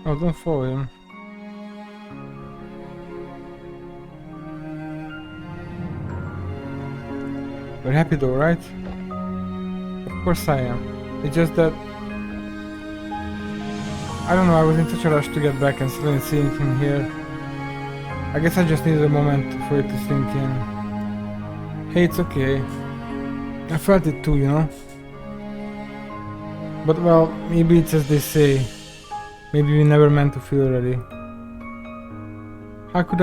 Oh, don't follow him. You're happy though, right? Of course I am. It's just that... I don't know, I was in such a rush to get back and suddenly seeing him here. I guess I just needed a moment for it to sink in. Hey, it's okay. I felt it too, you know? But well, maybe it's as they say. Maybe we never meant to feel ready. How could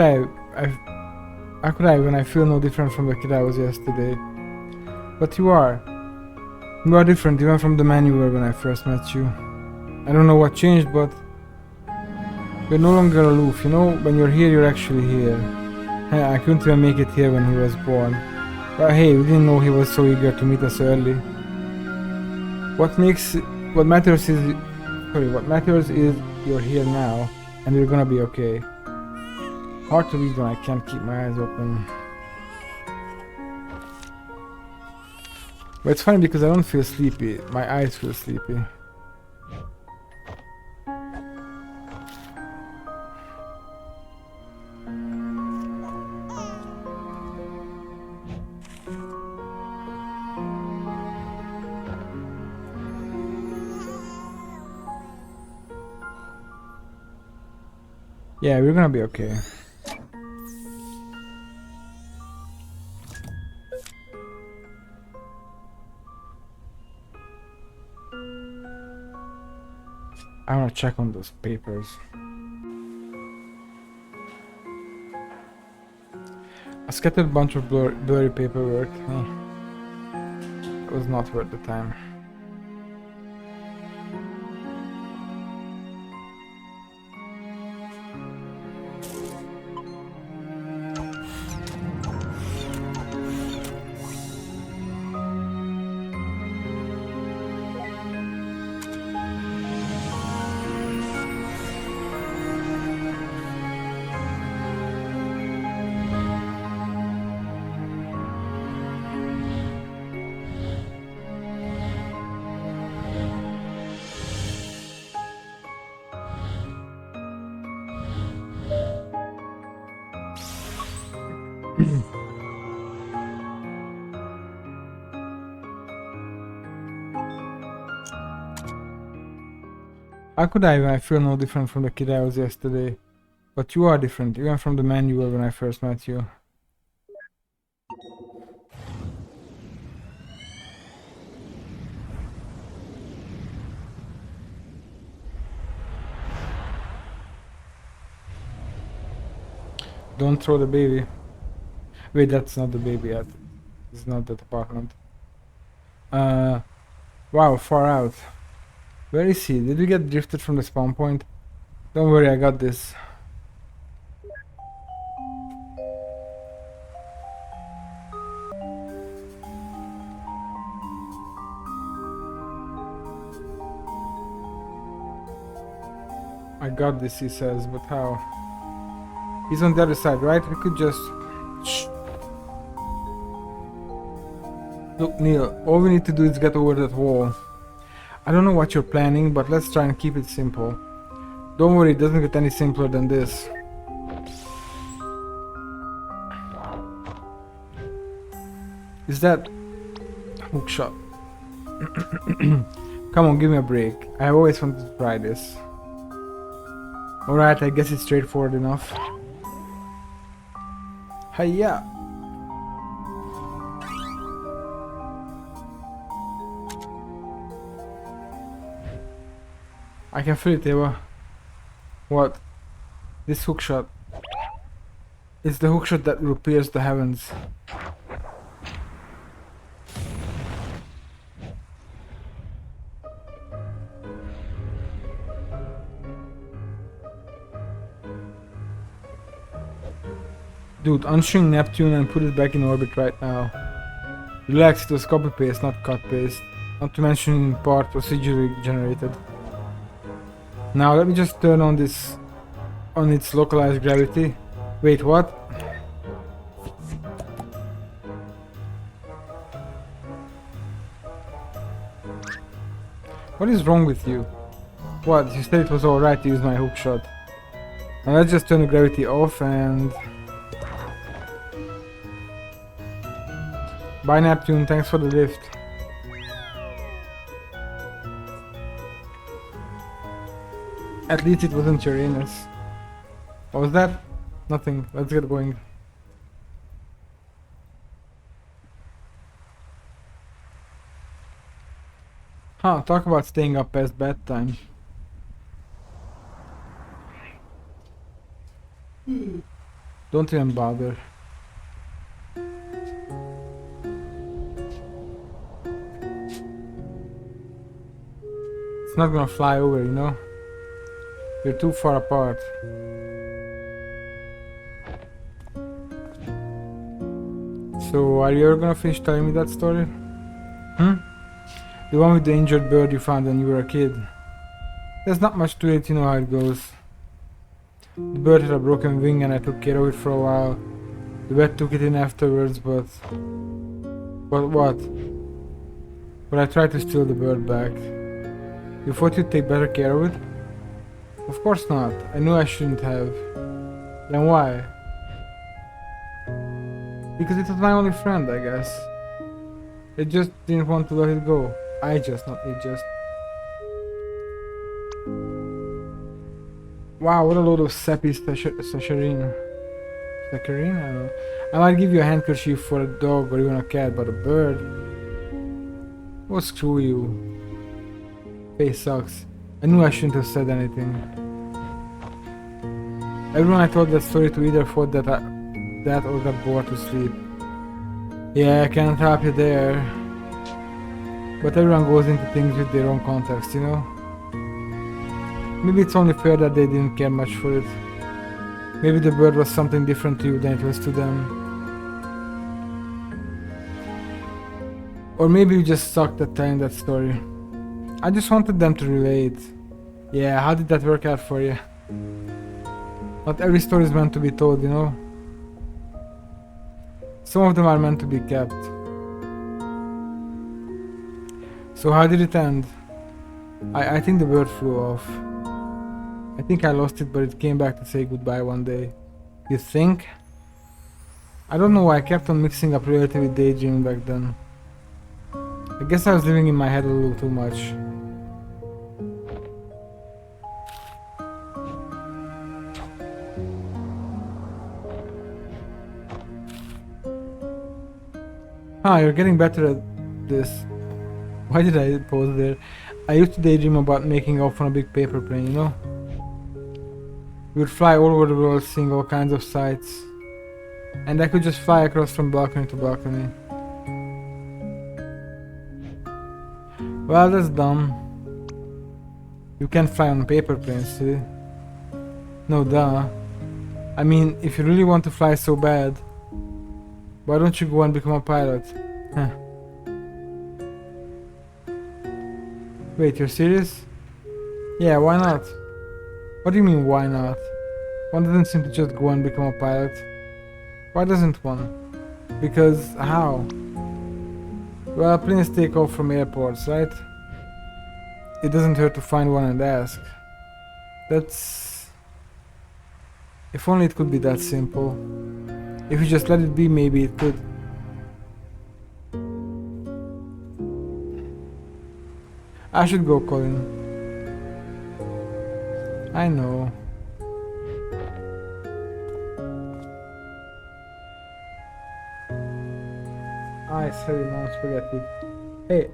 how could I when I feel no different from the kid I was yesterday? But you are. You are different even from the man you were when I first met you. I don't know what changed, but you're no longer aloof, you know? When you're here, you're actually here. I couldn't even make it here when he was born. But hey, we didn't know he was so eager to meet us early. What matters is you're here now, and you're gonna be okay. Hard to read when I can't keep my eyes open. But it's funny because I don't feel sleepy, my eyes feel sleepy. Yeah, we're gonna be okay. I wanna check on those papers. A scattered bunch of blurry paperwork. It was not worth the time. How could I when I feel no different from the kid I was yesterday? But you are different, even from the man you were when I first met you. Don't throw the baby. Wait, that's not the baby yet. It's not that apartment. Wow, far out. Where is he? Did we get drifted from the spawn point? Don't worry, I got this. I got this, he says, but how? He's on the other side, right? We could just... Shh. Look, Neil, all we need to do is get over that wall. I don't know what you're planning, but let's try and keep it simple. Don't worry, it doesn't get any simpler than this. Is that... hook shot? Come on, give me a break. I always wanted to try this. Alright, I guess it's straightforward enough. Hiya! I can feel it, Eva. What? This hookshot. It's the hookshot that will pierce the heavens. Dude, unstring Neptune and put it back in orbit right now. Relax, it was copy paste, not cut paste. Not to mention in part procedurally generated. Now let me just turn on this on its localized gravity. Wait, what? What is wrong with you? What? You said it was alright to use my hook shot. Now let's just turn the gravity off and... Bye Neptune, thanks for the lift. At least it wasn't Uranus. What was that? Nothing. Let's get going. Huh, talk about staying up past bedtime. Don't even bother. It's not gonna fly over, you know? You're too far apart. So, are you ever gonna finish telling me that story? Hmm? The one with the injured bird you found when you were a kid. There's not much to it, you know how it goes. The bird had a broken wing and I took care of it for a while. The vet took it in afterwards, but... But what? But I tried to steal the bird back. You thought you'd take better care of it? Of course not. I knew I shouldn't have. Then why? Because it was my only friend, I guess. I just didn't want to let it go. Not it just. Wow, what a load of sappy saccharine. Saccharine? I don't know. I might give you a handkerchief for a dog or even a cat, but a bird? Oh, screw you. Face sucks. I knew I shouldn't have said anything. Everyone I told that story to either thought that or got bored to sleep. Yeah, I can't help you there. But everyone goes into things with their own context, you know? Maybe it's only fair that they didn't care much for it. Maybe the bird was something different to you than it was to them. Or maybe you just sucked at telling that story. I just wanted them to relate. Yeah, how did that work out for you? Not every story is meant to be told, you know? Some of them are meant to be kept. So how did it end? I think the bird flew off. I think I lost it, but it came back to say goodbye one day. You think? I don't know why I kept on mixing up reality with daydreaming back then. I guess I was living in my head a little too much. You're getting better at this. Why did I pause there? I used to daydream about making off on a big paper plane, you know? We would fly all over the world seeing all kinds of sights. And I could just fly across from balcony to balcony. Well, that's dumb. You can't fly on paper planes, see? No, duh. I mean, if you really want to fly so bad, why don't you go and become a pilot? Huh. Wait, you're serious? Yeah, why not? What do you mean, why not? One doesn't seem to just go and become a pilot. Why doesn't one? Because how? Well, planes take off from airports, right? It doesn't hurt to find one and ask. That's... If only it could be that simple. If you just let it be, maybe it could. I should go, Colin. I know. Ice, heavy non spaghetti. Hey.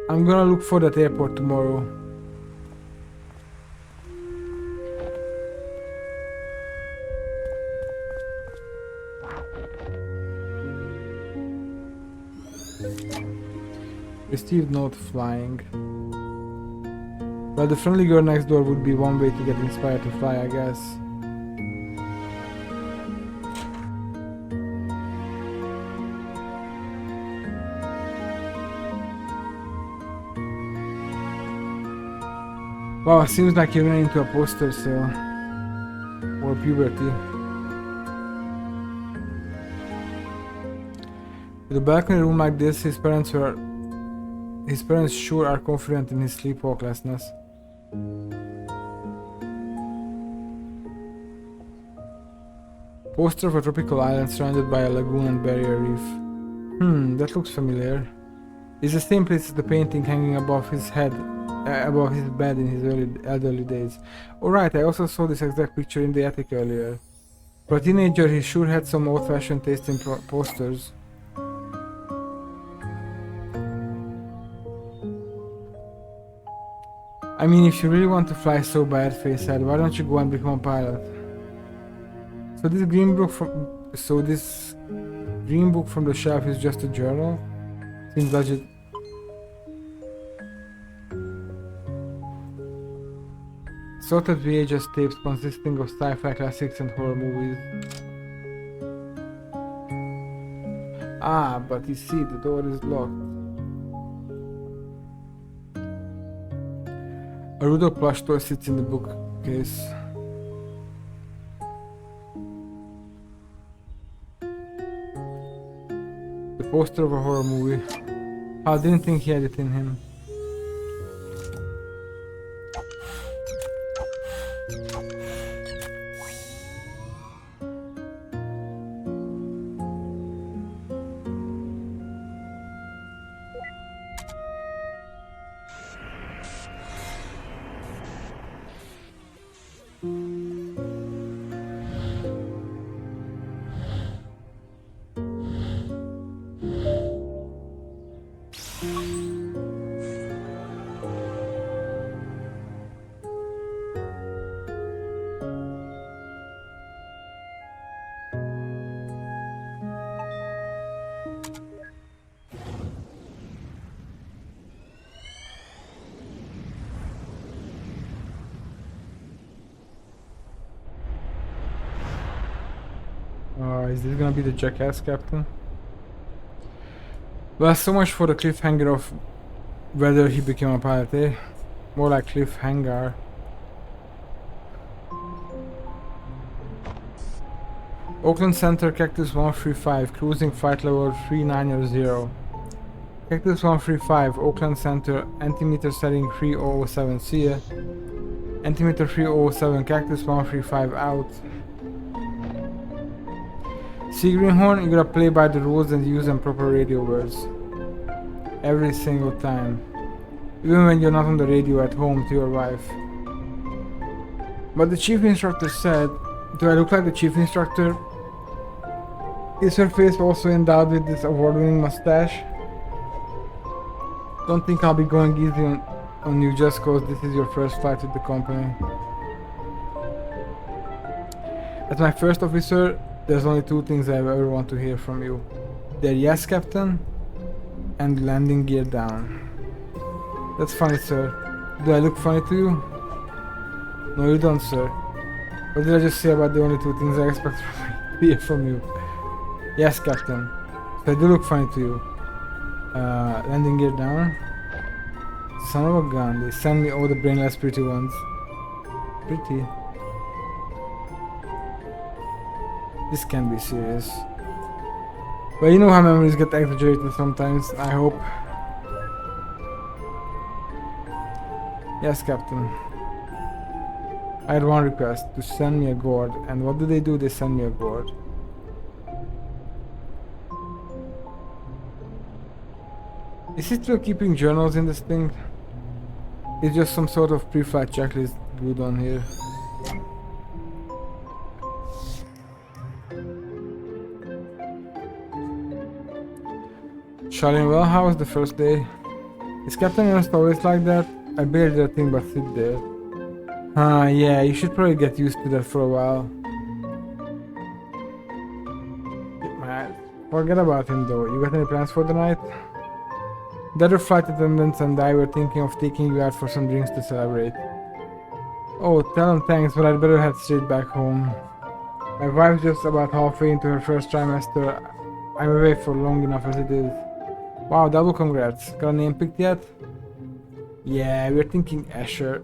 I'm gonna look for that airport tomorrow. Received note flying. Well, the friendly girl next door would be one way to get inspired to fly, I guess. Wow, seems like you ran into a poster sale. Or puberty. With a balcony room like this, his parents were His parents sure are confident in his sleepwalklessness. Poster of a tropical island surrounded by a lagoon and barrier reef. That looks familiar. It's the same place as the painting hanging above his head, above his bed in his elderly days. Alright, I also saw this exact picture in the attic earlier. For a teenager, he sure had some old-fashioned taste in posters. I mean, if you really want to fly so bad, Faye said, why don't you go and become a pilot? So this green book from the shelf is just a journal? Seems legit. Sorted VHS tapes consisting of sci-fi classics and horror movies. Ah, but you see, the door is locked. A Rudolph plush toy sits in the bookcase. The poster of a horror movie. I didn't think he had it in him. Is this gonna be the jackass captain? Well, so much for the cliffhanger of whether he became a pilot, eh? More like cliffhanger. Oakland Center, Cactus 135, cruising flight level 390. Cactus 135, Oakland Center, altimeter setting 3007, see ya. Altimeter 3007, Cactus 135 out. See Greenhorn, you gotta play by the rules and use them proper radio words. Every single time. Even when you're not on the radio at home to your wife. But the chief instructor said, do I look like the chief instructor? Is her face also endowed with this award-winning mustache? Don't think I'll be going easy on you just cause this is your first flight with the company. As my first officer, there's only two things I ever want to hear from you. They're yes, Captain, and landing gear down. That's funny, sir. Do I look funny to you? No, you don't, sir. What did I just say about the only two things I expect to hear from you? Yes, Captain. So I do look funny to you. Landing gear down. Son of a gun, they send me all the brainless pretty ones. Pretty. This can't be serious. But you know how memories get exaggerated sometimes, I hope. Yes, Captain. I had one request, to send me a gourd. And what do? They send me a gourd. Is he still keeping journals in this thing? It's just some sort of pre-flight checklist glued on here. Charlene, well, how was the first day? Is Captain Ernst always like that? I barely did a thing but sit there. Yeah, you should probably get used to that for a while. Forget about him though. You got any plans for the night? The other flight attendants and I were thinking of taking you out for some drinks to celebrate. Oh, tell them thanks, but I'd better head straight back home. My wife's just about halfway into her first trimester. I'm away for long enough as it is. Wow, double congrats. Got a name picked yet? Yeah, we're thinking Asher.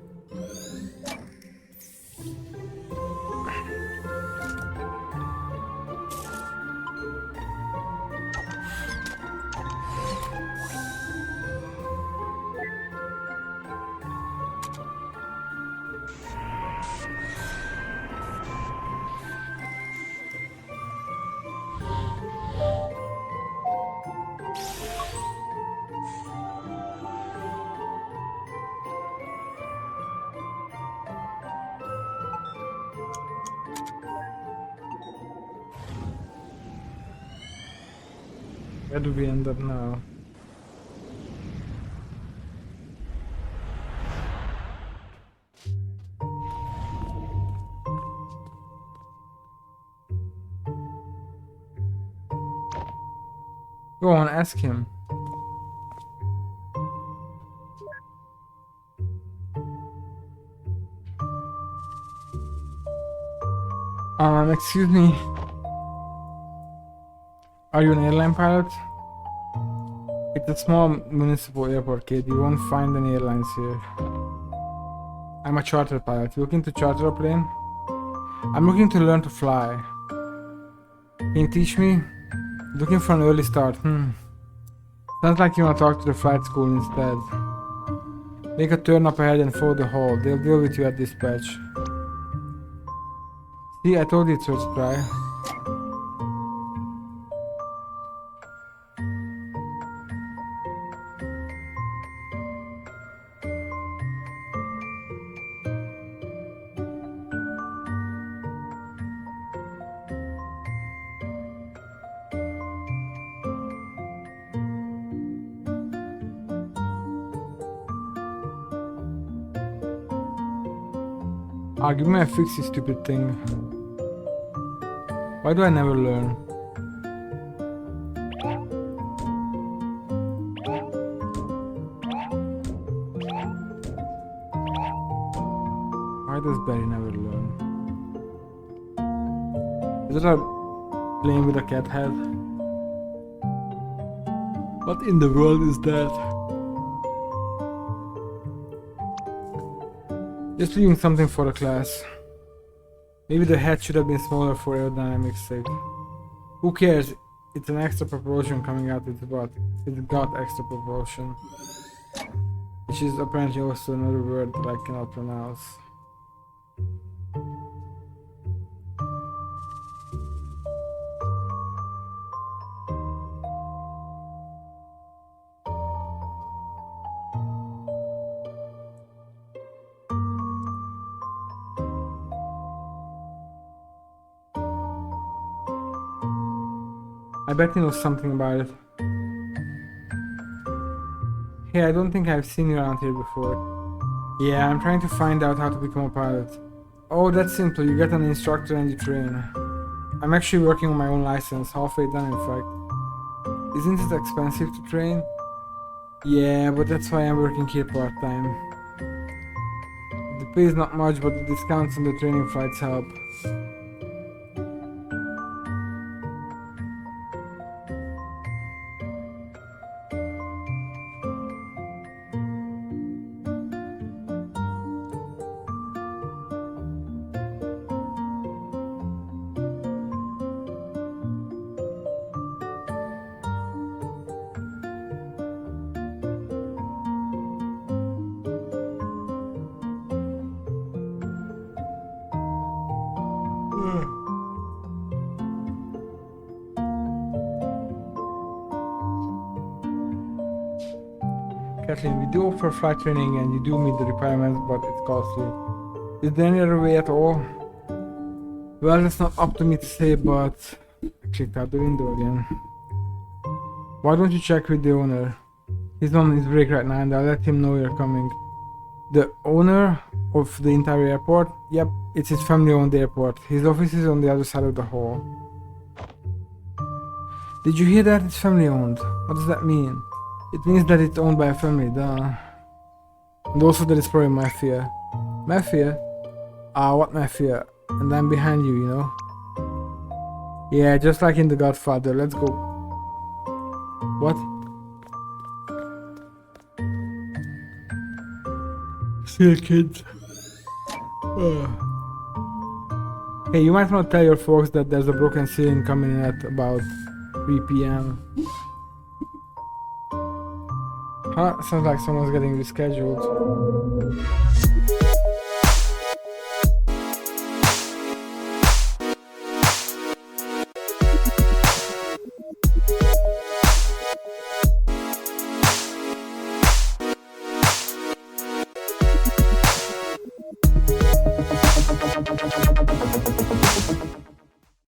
Where do we end up now? Go on, ask him. Excuse me. Are you an airline pilot? It's a small municipal airport, kid. You won't find any airlines here. I'm a charter pilot. You looking to charter a plane? I'm looking to learn to fly. Can you teach me? Looking for an early start. Sounds like you want to talk to the flight school instead. Make a turn up ahead and follow the hall. They'll deal with you at dispatch. See, I told you it's worth a try. Give me a fix, you stupid thing. Why do I never learn? Why does Barry never learn? Is it a plane with a cat head? What in the world is that? Just doing something for the class. Maybe the head should have been smaller for aerodynamics sake. Who cares? It's an extra propulsion coming out its butt. It's got extra propulsion. Which is apparently also another word that I cannot pronounce. I bet he knows something about it. Hey, I don't think I've seen you around here before. Yeah, I'm trying to find out how to become a pilot. Oh, that's simple. You get an instructor and you train. I'm actually working on my own license, halfway done in fact. Isn't it expensive to train? Yeah, but that's why I'm working here part-time. The pay is not much, but the discounts on the training flights help. Kathleen, we do offer flight training and you do meet the requirements, but it's costly. Is there any other way at all? Well, that's not up to me to say, but I clicked out the window again. Why don't you check with the owner? He's on his break right now and I'll let him know you're coming. The owner of the entire airport? Yep, it's his family-owned airport. His office is on the other side of the hall. Did you hear that? It's family-owned. What does that mean? It means that it's owned by a family, duh. And also that it's probably mafia. Mafia? Ah, what mafia? And I'm behind you, you know? Yeah, just like in The Godfather. Let's go. What? See you, kids. Hey, you might want to tell your folks that there's a broken ceiling coming in at about 3 p.m. Huh? Sounds like someone's getting rescheduled.